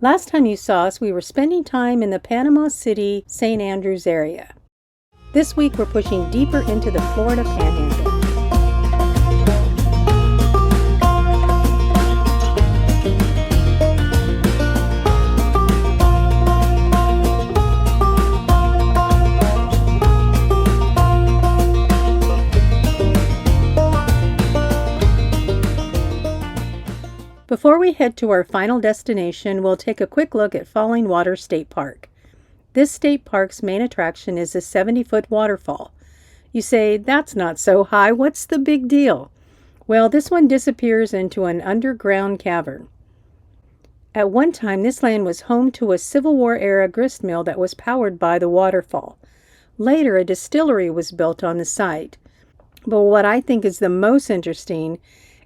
Last time you saw us, we were spending time in the Panama City, St. Andrews area. This week we're pushing deeper into the Florida Panhandle. Before we head to our final destination, we'll take a quick look at Falling Water State Park. This state park's main attraction is a 70-foot waterfall. You say, that's not so high, what's the big deal? Well, this one disappears into an underground cavern. At one time, this land was home to a Civil War-era gristmill that was powered by the waterfall. Later, a distillery was built on the site. But what I think is the most interesting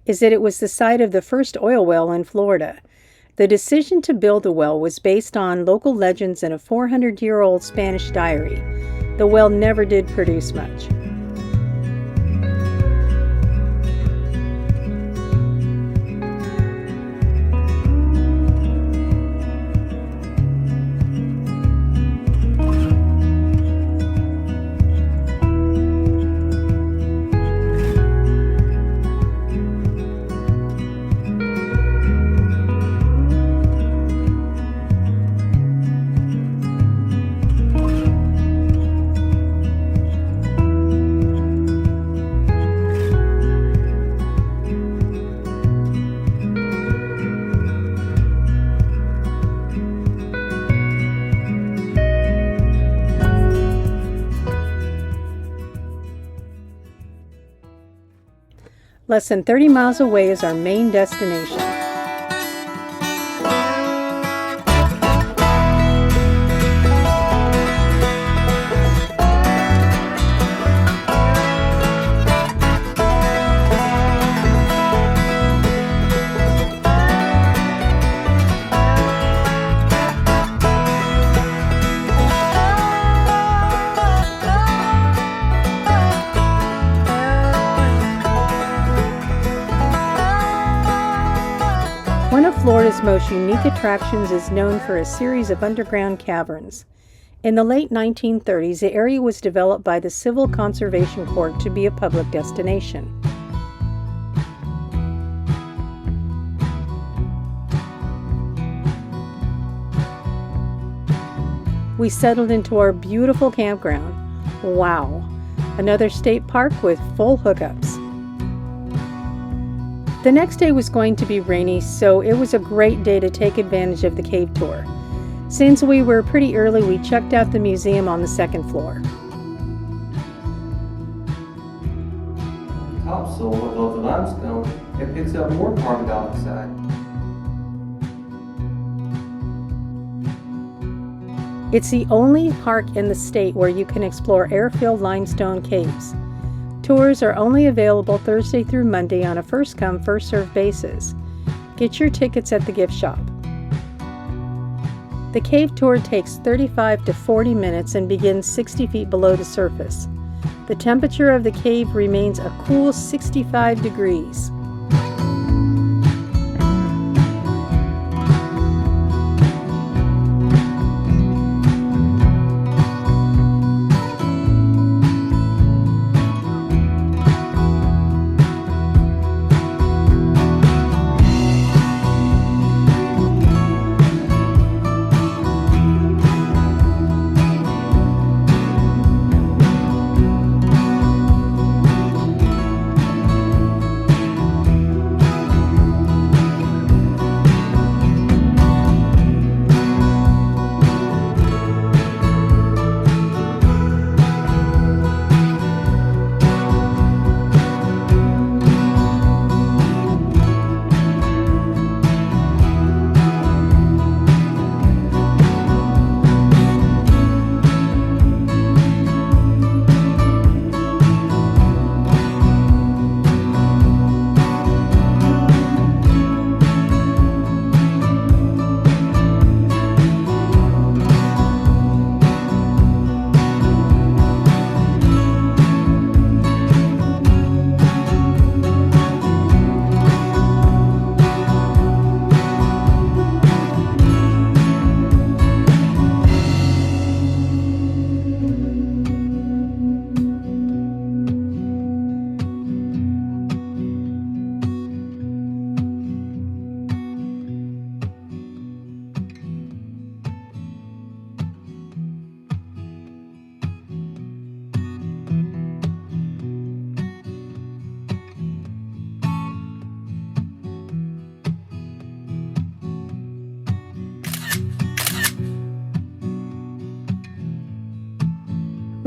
is that it was the site of the first oil well in Florida. The decision to build the well was based on local legends in a 400-year-old Spanish diary. The well never did produce much. Less than 30 miles away is our main destination. One of Florida's most unique attractions is known for a series of underground caverns. In the late 1930s, the area was developed by the Civil Conservation Corps to be a public destination. We settled into our beautiful campground. Wow! Another state park with full hookups. The next day was going to be rainy, so it was a great day to take advantage of the cave tour. Since we were pretty early, we checked out the museum on the second floor. Topsoil above the limestone, it picks up more carbon dioxide. It's the only park in the state where you can explore air-filled limestone caves. Tours are only available Thursday through Monday on a first-come, first-served basis. Get your tickets at the gift shop. The cave tour takes 35 to 40 minutes and begins 60 feet below the surface. The temperature of the cave remains a cool 65 degrees.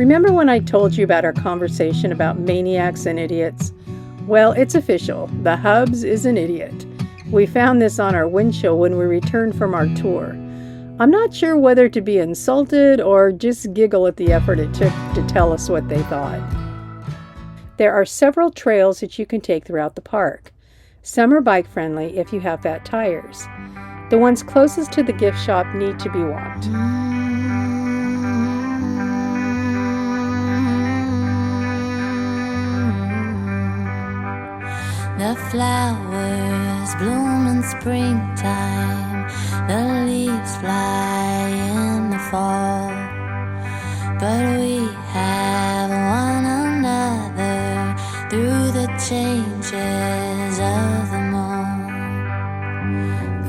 Remember when I told you about our conversation about maniacs and idiots? Well, it's official. The Hubs is an idiot. We found this on our windshield when we returned from our tour. I'm not sure whether to be insulted or just giggle at the effort it took to tell us what they thought. There are several trails that you can take throughout the park. Some are bike-friendly if you have fat tires. The ones closest to the gift shop need to be walked. The flowers bloom in springtime, the leaves fly in the fall, but we have one another through the changes of them all.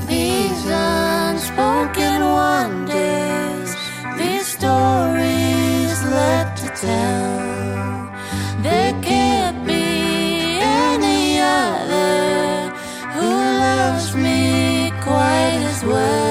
These unspoken wonders, these stories left to tell, there can't be any other who loves me quite as well.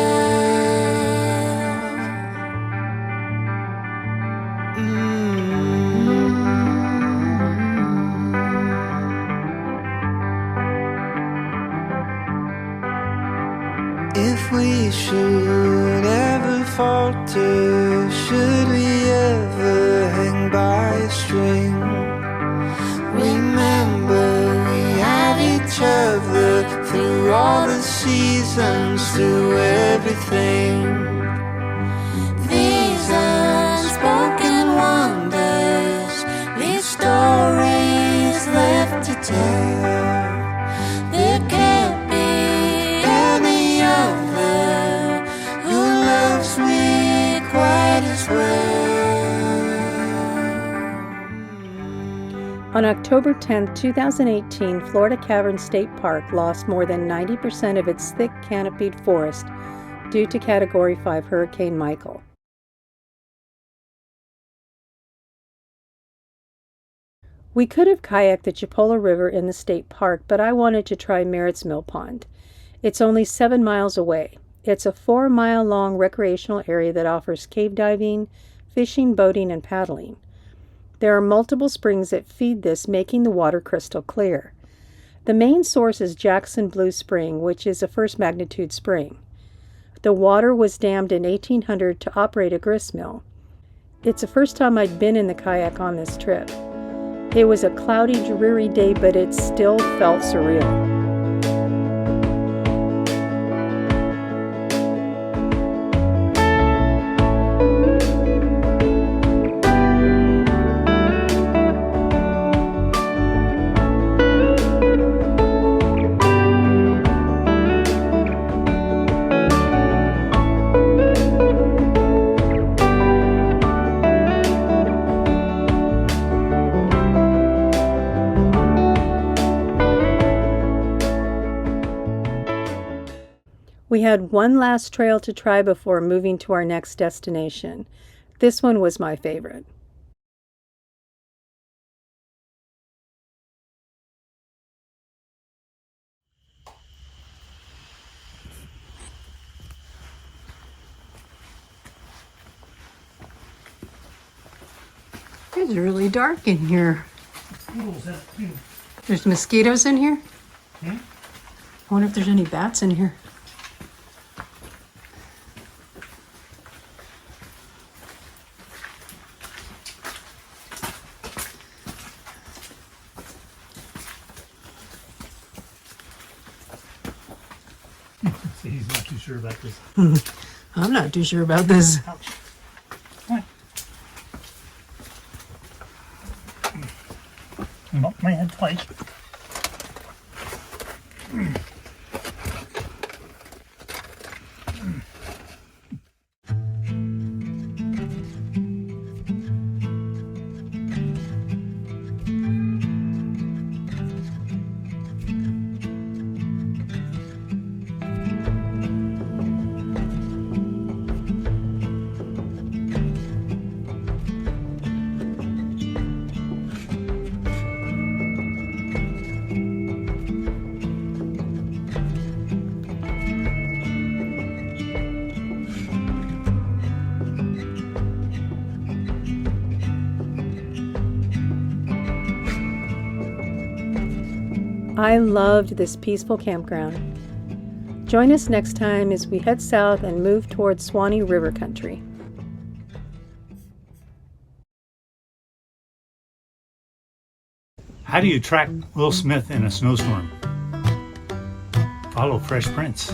If we should ever falter, should we ever hang by a string, remember we have each other through all the seasons, through everything. These unspoken wonders, these stories left to tell, there can't be any other who loves me quite as well. On October 10, 2018, Florida Caverns State Park lost more than 90% of its thick canopied forest due to Category 5 Hurricane Michael. We could have kayaked the Chipola River in the state park, but I wanted to try Merritt's Mill Pond. It's only 7 miles away. It's a 4-mile-long recreational area that offers cave diving, fishing, boating, and paddling. There are multiple springs that feed this, making the water crystal clear. The main source is Jackson Blue Spring, which is a first magnitude spring. The water was dammed in 1800 to operate a gristmill. It's the first time I'd been in the kayak on this trip. It was a cloudy, dreary day, but it still felt surreal. We had one last trail to try before moving to our next destination. This one was my favorite. It's really dark in here. There's mosquitoes in here? I wonder if there's any bats in here. He's not too sure about this. I'm not too sure about this. Ouch. Come on. You bumped my head twice. I loved this peaceful campground. Join us next time as we head south and move towards Swanee River country. How do you track Will Smith in a snowstorm? Follow fresh prints.